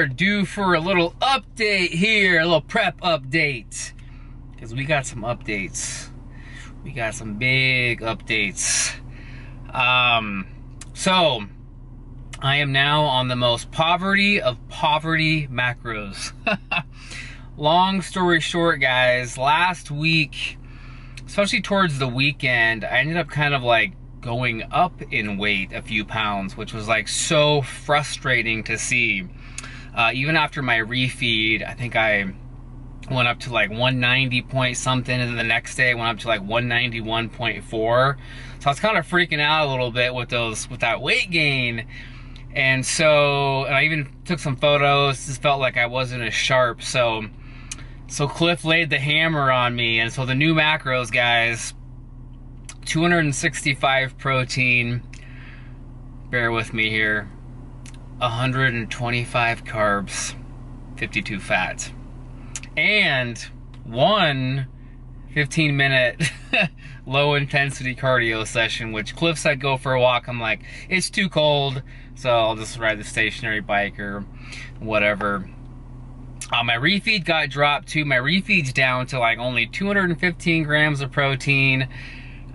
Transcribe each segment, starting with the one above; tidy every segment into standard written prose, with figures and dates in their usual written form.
are due for a little update here, a little prep update. Because we got some updates. We got some big updates. So, I am now on the most poverty of poverty macros. Long story short, guys, last week, especially towards the weekend, I ended up kind of like going up in weight a few pounds, which was like so frustrating to see. Even after my refeed, I think I went up to like 190 point something, and then the next day went up to like 191.4. So I was kind of freaking out a little bit with that weight gain. And so, and I even took some photos, just felt like I wasn't as sharp. So Cliff laid the hammer on me. And so the new macros, guys, 265 protein, bear with me here, 125 carbs, 52 fat, and one 15-minute low intensity cardio session, which Cliff said go for a walk. I'm like, it's too cold, so I'll just ride the stationary bike or whatever. My refeed got dropped too. My refeed's down to like only 215 grams of protein,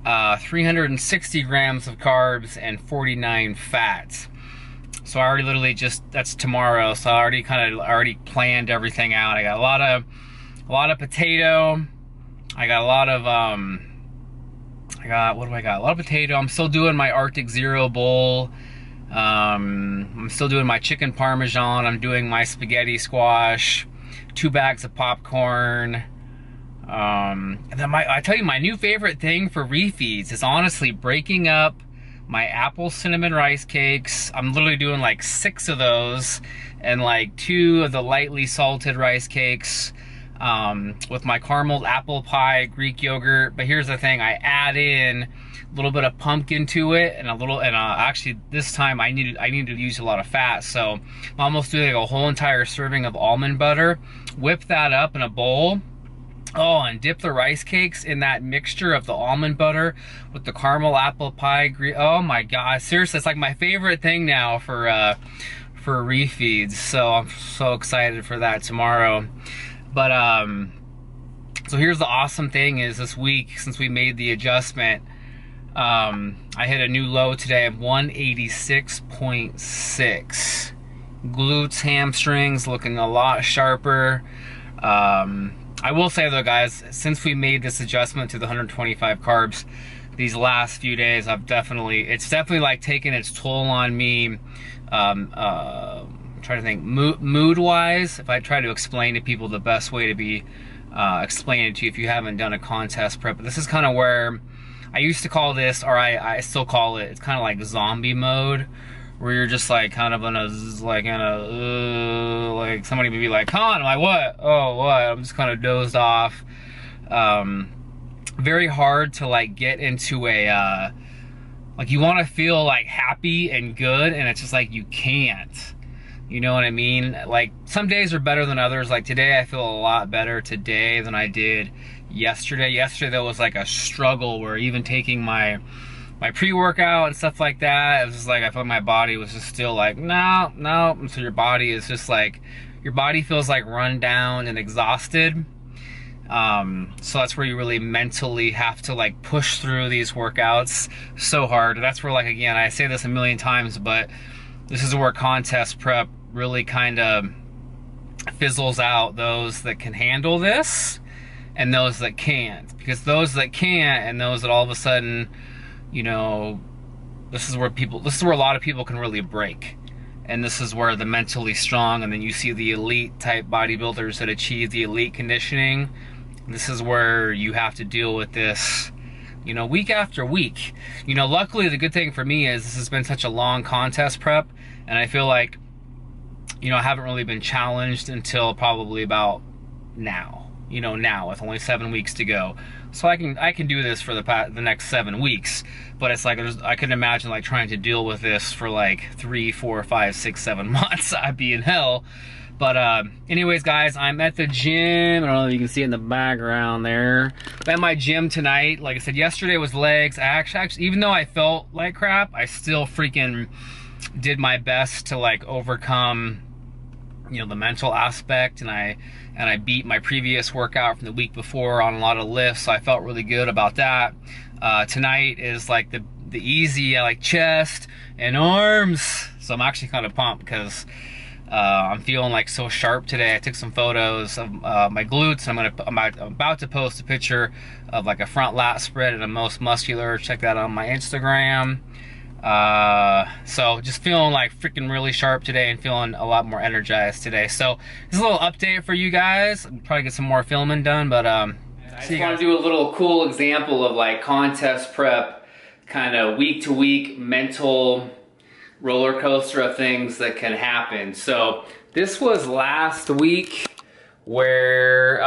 360 grams of carbs, and 49 fats. So I already literally that's tomorrow. So I already planned everything out. I got a lot of potato. I got a lot of what do I got? A lot of potato. I'm still doing my Arctic Zero bowl. I'm still doing my chicken parmesan. I'm doing my spaghetti squash. 2 bags of popcorn. And then I tell you, my new favorite thing for refeeds is honestly breaking up my apple cinnamon rice cakes. I'm literally doing like 6 of those, and like 2 of the lightly salted rice cakes, with my caramel apple pie Greek yogurt. But here's the thing, I add in a little bit of pumpkin to it, and actually this time I need to use a lot of fat, so I'm almost doing like a whole entire serving of almond butter. Whip that up in a bowl. Oh, and dip the rice cakes in that mixture of the almond butter with the caramel apple pie. Oh my God, seriously, it's like my favorite thing now for refeeds. So I'm so excited for that tomorrow. But so here's the awesome thing is this week, since we made the adjustment, I hit a new low today of 186.6. Glutes, hamstrings looking a lot sharper. I will say though, guys, since we made this adjustment to the 125 carbs, these last few days, it's definitely like taken its toll on me. I'm trying to think, mood-wise, if I try to explain to people the best way to be explaining it to you if you haven't done a contest prep. But this is kind of where I used to call this, or I still call it, it's kind of like zombie mode, where you're just like kind of like somebody would be like, "Con," I'm like, "What? Oh, what?" I'm just kind of dozed off. Very hard to like get into a like, you want to feel like happy and good, and it's just like you can't. You know what I mean? Like, some days are better than others. Like today, I feel a lot better today than I did yesterday. Yesterday there was like a struggle where even taking my pre-workout and stuff like that, it was just like I felt my body was just still like, no. And so your body is just like, your body feels like run down and exhausted. So that's where you really mentally have to like push through these workouts so hard. That's where, like, again, I say this a million times, but this is where contest prep really kind of fizzles out those that can handle this and those that can't. Because those that can't, and those that all of a sudden, you know, this is where a lot of people can really break. And this is where the mentally strong, and then you see the elite type bodybuilders that achieve the elite conditioning. This is where you have to deal with this, you know, week after week. You know, luckily the good thing for me is this has been such a long contest prep, and I feel like, you know, I haven't really been challenged until probably about now. You know, now with only 7 weeks to go, so I can do this for the next 7 weeks. But it's like I couldn't imagine like trying to deal with this for like 3, 4, 5, 6, 7 months. I'd be in hell. But anyways, guys, I'm at the gym. I don't know if you can see it in the background there. I'm at my gym tonight. Like I said, yesterday was legs. I actually, even though I felt like crap, I still freaking did my best to like overcome you know, the mental aspect, and I beat my previous workout from the week before on a lot of lifts, so I felt really good about that. Tonight is like the easy, like chest and arms, so I'm actually kind of pumped because I'm feeling like so sharp today. I took some photos of my glutes. I'm about to post a picture of like a front lat spread and a most muscular. Check that out on my Instagram. So just feeling like freaking really sharp today and feeling a lot more energized today. So this is a little update for you guys. I'll probably get some more filming done, but I just want to do a little cool example of like contest prep, kind of week to week mental roller coaster of things that can happen. So this was last week where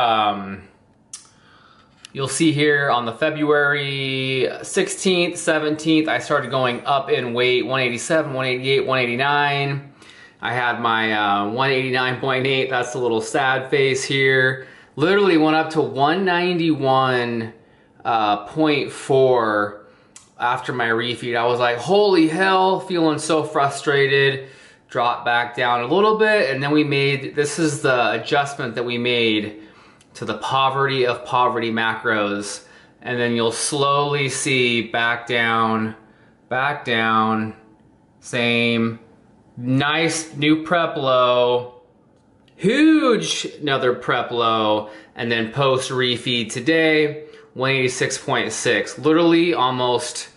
you'll see here on the February 16th, 17th, I started going up in weight, 187, 188, 189. I had my 189.8, that's the little sad face here. Literally went up to 191.4 after my refeed. I was like, holy hell, feeling so frustrated. Dropped back down a little bit, and then we made, this is the adjustment that we made to the poverty of poverty macros, and then you'll slowly see back down, same, nice new prep low, huge another prep low, and then post refeed today, 186.6. Literally almost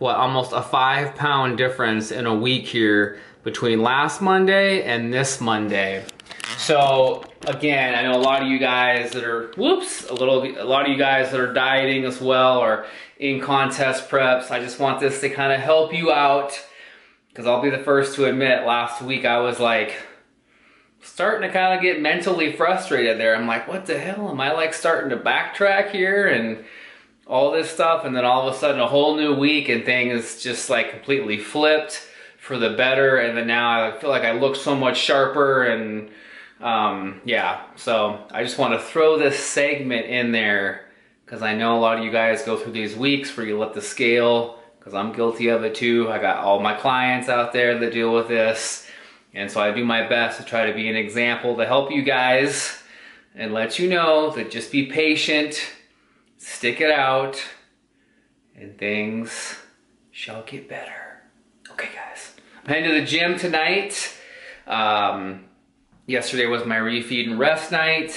a 5 pound difference in a week here between last Monday and this Monday. So again, I know a lot of you guys that are, a lot of you guys that are dieting as well or in contest preps. I just want this to kind of help you out, because I'll be the first to admit, last week I was like starting to kind of get mentally frustrated there. I'm like, what the hell? Am I like starting to backtrack here and all this stuff? And then all of a sudden a whole new week and things just like completely flipped for the better. And then now I feel like I look so much sharper, and yeah, so I just want to throw this segment in there because I know a lot of you guys go through these weeks where you let the scale, because I'm guilty of it too. I got all my clients out there that deal with this. And so I do my best to try to be an example to help you guys and let you know that just be patient, stick it out, and things shall get better. Okay, guys. I'm heading to the gym tonight. Yesterday was my refeed and rest night.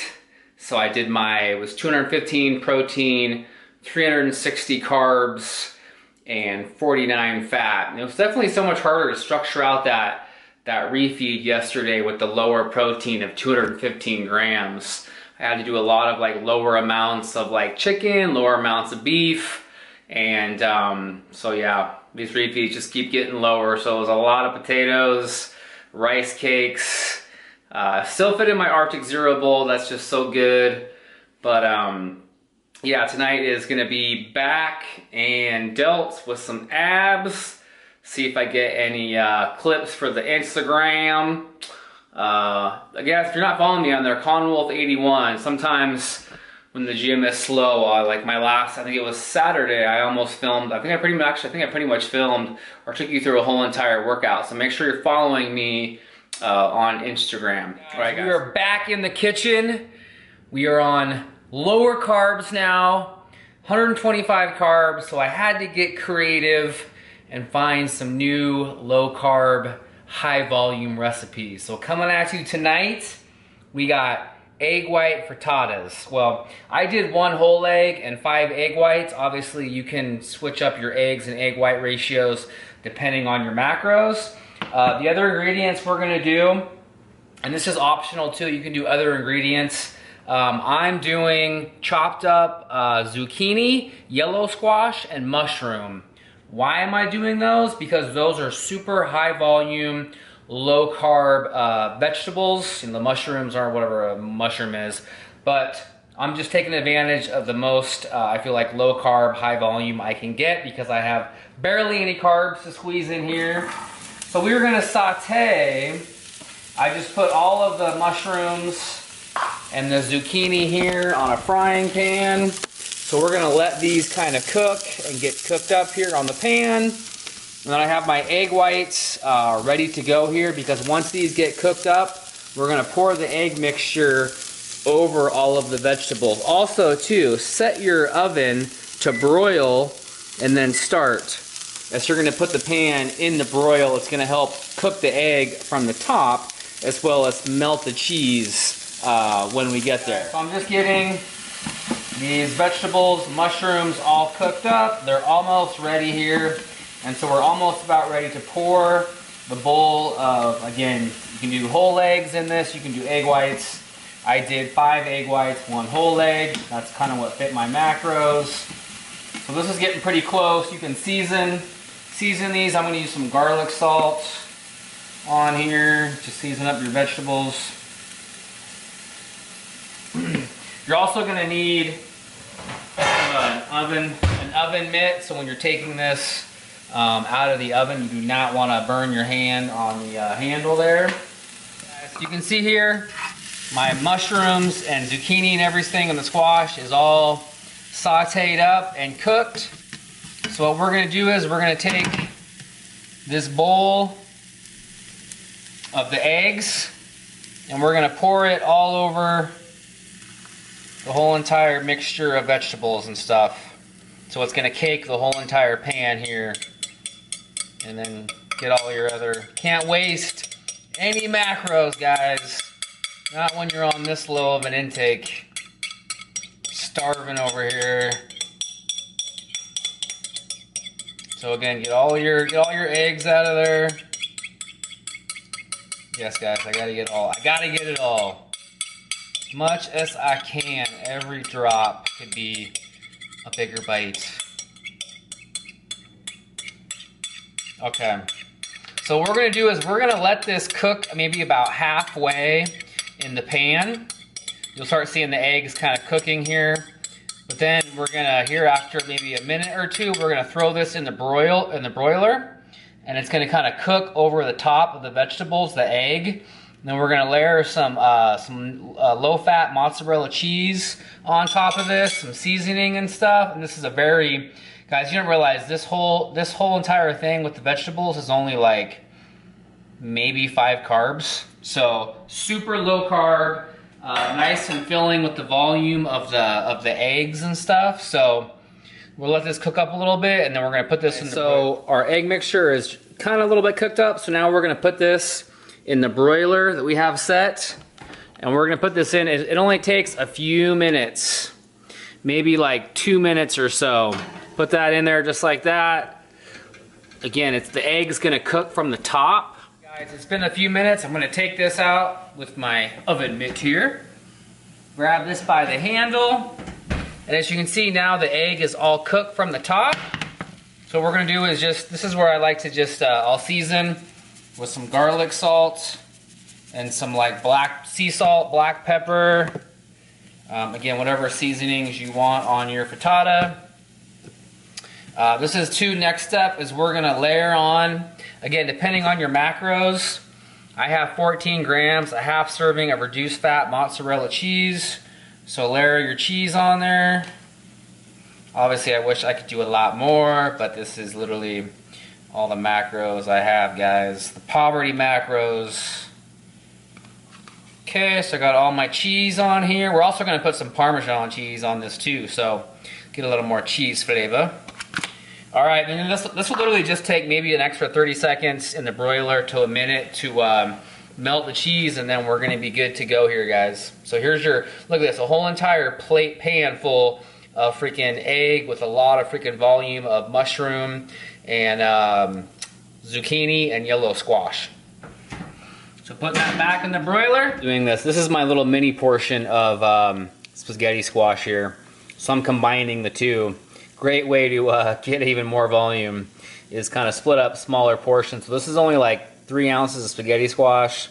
So I did it was 215 protein, 360 carbs, and 49 fat. And it was definitely so much harder to structure out that refeed yesterday with the lower protein of 215 grams. I had to do a lot of like lower amounts of like chicken, lower amounts of beef. And so yeah, these refeeds just keep getting lower. So it was a lot of potatoes, rice cakes, still fit in my Arctic Zero bowl. That's just so good. But yeah, tonight is gonna be back and delts with some abs. See if I get any clips for the Instagram. I guess if you're not following me on there, Conwolf81. Sometimes when the gym is slow, like my last, I think it was Saturday, I almost filmed. I think I pretty much filmed or took you through a whole entire workout. So make sure you're following me on Instagram. All right, guys. We are back in the kitchen. We are on lower carbs now, 125 carbs. So I had to get creative and find some new low carb, high volume recipes. So coming at you tonight, we got egg white frittatas. Well, I did 1 whole egg and 5 egg whites. Obviously, you can switch up your eggs and egg white ratios depending on your macros. The other ingredients we're gonna do, and this is optional too, you can do other ingredients. I'm doing chopped up zucchini, yellow squash, and mushroom. Why am I doing those? Because those are super high volume, low carb vegetables. And the mushrooms aren't whatever a mushroom is, but I'm just taking advantage of the most, I feel like, low carb, high volume I can get because I have barely any carbs to squeeze in here. So we're gonna saute. I just put all of the mushrooms and the zucchini here on a frying pan. So we're gonna let these kind of cook and get cooked up here on the pan. And then I have my egg whites ready to go here, because once these get cooked up, we're gonna pour the egg mixture over all of the vegetables. Also too, set your oven to broil and then start. As you're gonna put the pan in the broil, it's gonna help cook the egg from the top as well as melt the cheese when we get there. So I'm just getting these vegetables, mushrooms all cooked up. They're almost ready here. And so we're almost about ready to pour the bowl of, again, you can do whole eggs in this, you can do egg whites. I did 5 egg whites, 1 whole egg. That's kind of what fit my macros. So this is getting pretty close. You can season these. I'm gonna use some garlic salt on here to season up your vegetables. You're also gonna need an oven mitt, so when you're taking this out of the oven, you do not want to burn your hand on the handle there. As you can see here, my mushrooms and zucchini and everything and the squash is all sauteed up and cooked. So what we're going to do is we're going to take this bowl of the eggs and we're going to pour it all over the whole entire mixture of vegetables and stuff. So it's going to cake the whole entire pan here. And then get all your other, can't waste any macros, guys. Not when you're on this low of an intake. Starving over here. So again, get all your eggs out of there. Yes, guys, I gotta get it all. As much as I can. Every drop could be a bigger bite. Okay, so what we're gonna do is we're gonna let this cook maybe about halfway in the pan. You'll start seeing the eggs kind of cooking here. But then we're gonna, here after maybe a minute or two, we're gonna throw this in the broiler, and it's gonna kind of cook over the top of the vegetables, the egg. And then we're gonna layer some low-fat mozzarella cheese on top of this, some seasoning and stuff. And this is a very, guys, you don't realize this whole entire thing with the vegetables is only like maybe 5 carbs. So super low carb, nice and filling with the volume of the eggs and stuff. So we'll let this cook up a little bit, and then we're gonna put this in the broiler. So our egg mixture is kind of a little bit cooked up. So now we're gonna put this in the broiler that we have set, and we're gonna put this in. It only takes a few minutes, maybe like 2 minutes or so. Put that in there just like that. Again, the egg's gonna cook from the top. Guys, it's been a few minutes. I'm gonna take this out with my oven mitt here. Grab this by the handle. And as you can see now, the egg is all cooked from the top. So what we're gonna do is this is where I like to just, I'll season with some garlic salt and some like black sea salt, black pepper. Again, whatever seasonings you want on your frittata. This is next step is we're gonna layer on, again, depending on your macros, I have 14 grams, a half serving of reduced fat mozzarella cheese. So layer your cheese on there. Obviously, I wish I could do a lot more, but this is literally all the macros I have, guys. The poverty macros. Okay, so I got all my cheese on here. We're also gonna put some Parmesan cheese on this too, so get a little more cheese flavor. All right, and then this will literally just take maybe an extra 30 seconds in the broiler to a minute to melt the cheese, and then we're gonna be good to go here, guys. So here's your, look at this, a whole entire pan full of freaking egg with a lot of freaking volume of mushroom and zucchini and yellow squash. So putting that back in the broiler. Doing this is my little mini portion of spaghetti squash here. So I'm combining the two. Great way to get even more volume is kind of split up smaller portions. So this is only like 3 ounces of spaghetti squash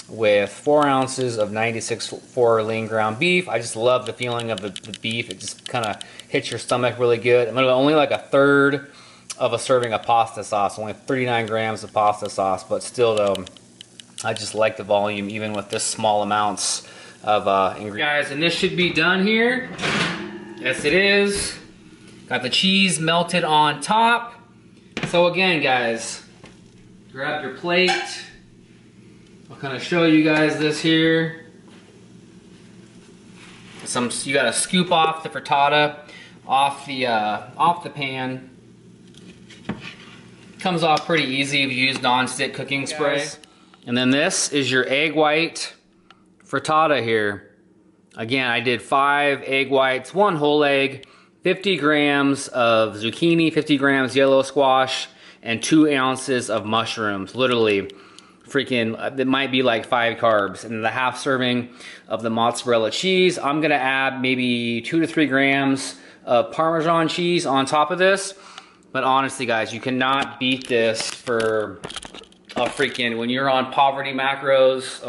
with 4 ounces of 96.4 lean ground beef. I just love the feeling of the beef. It just kind of hits your stomach really good. I'm only like a third of a serving of pasta sauce, only 39 grams of pasta sauce, but still though, I just like the volume even with this small amounts of ingredients. Guys, and this should be done here. Yes, it is. Got the cheese melted on top. So again, guys, grab your plate. kind of show you guys this here. You gotta scoop off the frittata off the pan. Comes off pretty easy if you use non-stick cooking spray. And then this is your egg white frittata here. Again, I did 5 egg whites, 1 whole egg, 50 grams of zucchini, 50 grams yellow squash, and 2 ounces of mushrooms. Literally, freaking, it might be like 5 carbs. And the half serving of the mozzarella cheese. I'm gonna add maybe 2 to 3 grams of Parmesan cheese on top of this. But honestly, guys, you cannot beat this for a freaking, when you're on poverty macros,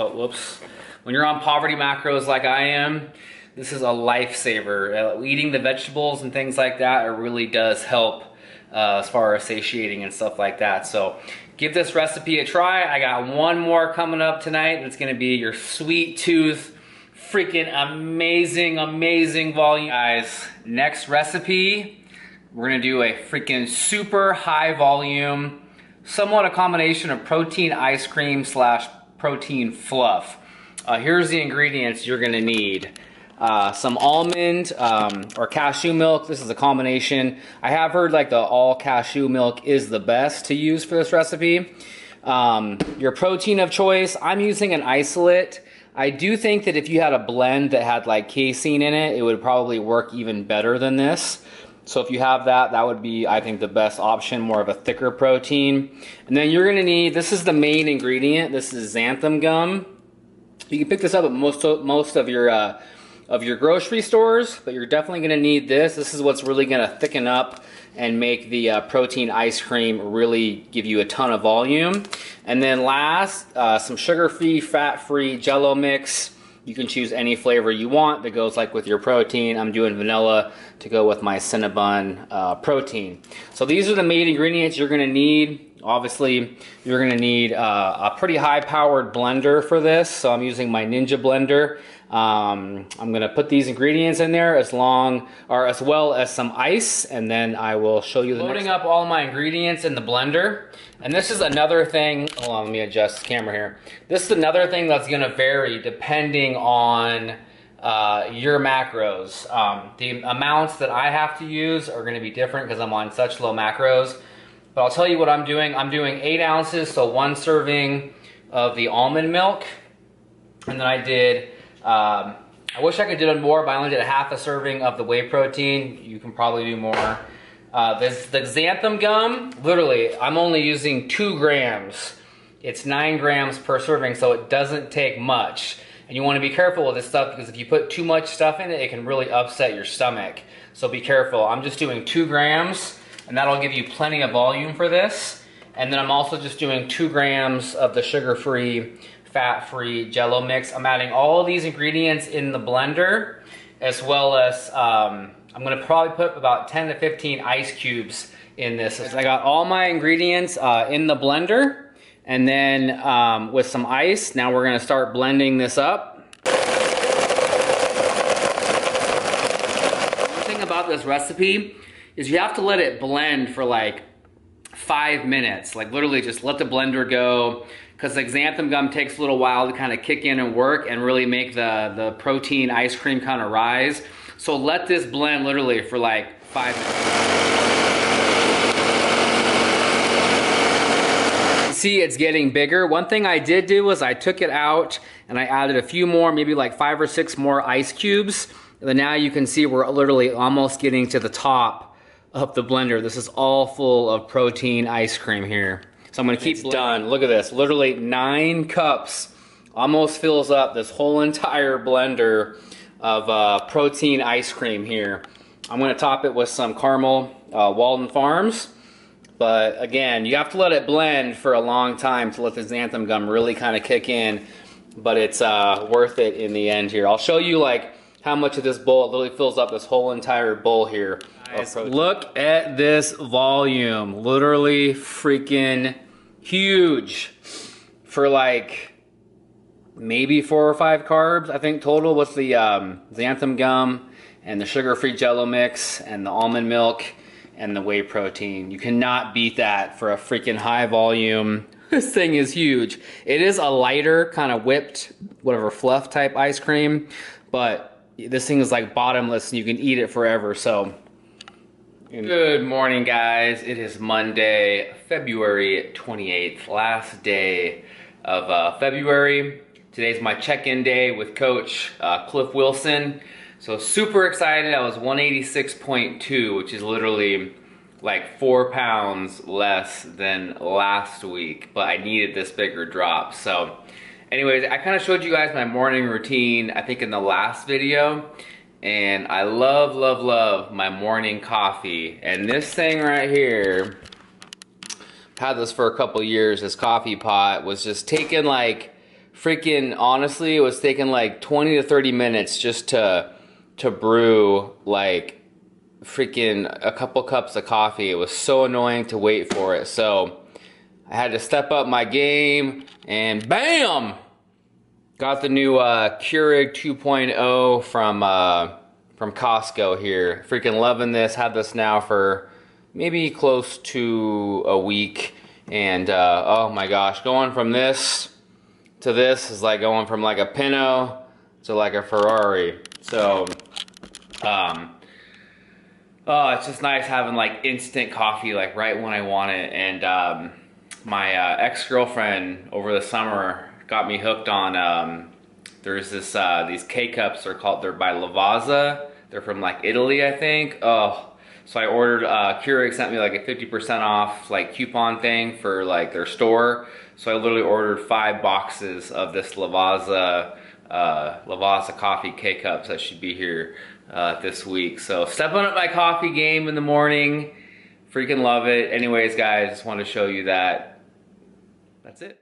when you're on poverty macros like I am, this is a lifesaver. Eating the vegetables and things like that, it really does help as far as satiating and stuff like that. So give this recipe a try. I got one more coming up tonight. It's gonna be your sweet tooth, freaking amazing, amazing volume. Guys, next recipe, we're gonna do a freaking super high volume, somewhat a combination of protein ice cream / protein fluff. Here's the ingredients you're gonna need. Some almond or cashew milk. This is a combination. I have heard like the all cashew milk is the best to use for this recipe. Your protein of choice, I'm using an isolate. I do think that if you had a blend that had like casein in it, it would probably work even better than this. So if you have that, that would be, I think, the best option, more of a thicker protein. And then you're gonna need, this is the main ingredient, this is xanthan gum. You can pick this up at most of your grocery stores, but you're definitely gonna need this. This is what's really gonna thicken up and make the protein ice cream really give you a ton of volume. And then last, some sugar-free, fat-free Jell-O mix. You can choose any flavor you want that goes like with your protein. I'm doing vanilla to go with my Cinnabon protein. So these are the main ingredients you're gonna need. Obviously, you're gonna need a pretty high-powered blender for this. So I'm using my Ninja blender. I'm gonna put these ingredients in there as well as some ice, and then I will show you the loading up all my ingredients in the blender. And this is another thing, hold on, let me adjust the camera here. This is another thing that's gonna vary depending on your macros. The amounts that I have to use are gonna be different because I'm on such low macros. But I'll tell you what I'm doing. I'm doing 8 ounces, so 1 serving of the almond milk. And then I did, I wish I could do more, but I only did a half a serving of the whey protein. You can probably do more. The xanthan gum, literally, I'm only using 2 grams. It's 9 grams per serving, so it doesn't take much. And you want to be careful with this stuff because if you put too much stuff in it, it can really upset your stomach. So be careful. I'm just doing 2 grams, and that'll give you plenty of volume for this. And then I'm also just doing 2 grams of the sugar-free, fat-free Jell-O mix. I'm adding all of these ingredients in the blender, as well as I'm gonna probably put about 10 to 15 ice cubes in this. So I got all my ingredients in the blender, and then with some ice, now we're gonna start blending this up. One thing about this recipe is you have to let it blend for like 5 minutes. Like literally just let the blender go, because the xanthan gum takes a little while to kind of kick in and work and really make the protein ice cream kind of rise. So let this blend literally for like 5 minutes. See, it's getting bigger. One thing I did do was I took it out and I added a few more, maybe like 5 or 6 more ice cubes. And then now you can see we're literally almost getting to the top of the blender. This is all full of protein ice cream here. So I'm gonna keep done. Look at this, literally 9 cups almost fills up this whole entire blender of protein ice cream here. I'm gonna top it with some caramel Walden Farms. But again, you have to let it blend for a long time to let the xanthan gum really kind of kick in. But it's worth it in the end here. I'll show you like how much of this bowl, it literally fills up this whole entire bowl here. Guys, look at this volume. Literally freaking huge for like maybe 4 or 5 carbs, I think total, with the xanthan gum and the sugar-free Jell-O mix and the almond milk and the whey protein. You cannot beat that for a freaking high volume, This thing is huge. It is a lighter kind of whipped, whatever, fluff type ice cream, but this thing is like bottomless and you can eat it forever. So good morning, guys. It is Monday, February 28th, last day of February. Today's my check-in day with Coach Cliff Wilson. So super excited. I was 186.2, which is literally like 4 pounds less than last week, but I needed this bigger drop. So anyways, I kind of showed you guys my morning routine, I think in the last video, and I love my morning coffee. And this thing right here, I've had this for a couple years, this coffee pot was just taking like freaking, honestly, it was taking like 20 to 30 minutes just to brew like freaking a couple cups of coffee. It was so annoying to wait for it. So I had to step up my game and bam! Got the new Keurig 2.0 from Costco here. Freaking loving this. Had this now for maybe close to a week. And oh my gosh, going from this to this is like going from like a Pinto to like a Ferrari. So oh, it's just nice having like instant coffee like right when I want it. And my ex-girlfriend over the summer got me hooked on there's this these K-cups, they're by Lavazza. They're from like Italy, I think. Oh, so I ordered Keurig sent me like a 50% off like coupon thing for like their store. So I literally ordered 5 boxes of this Lavazza coffee K-cups that should be here this week. So stepping up my coffee game in the morning. Freaking love it. Anyways, guys, just wanted to show you that. That's it.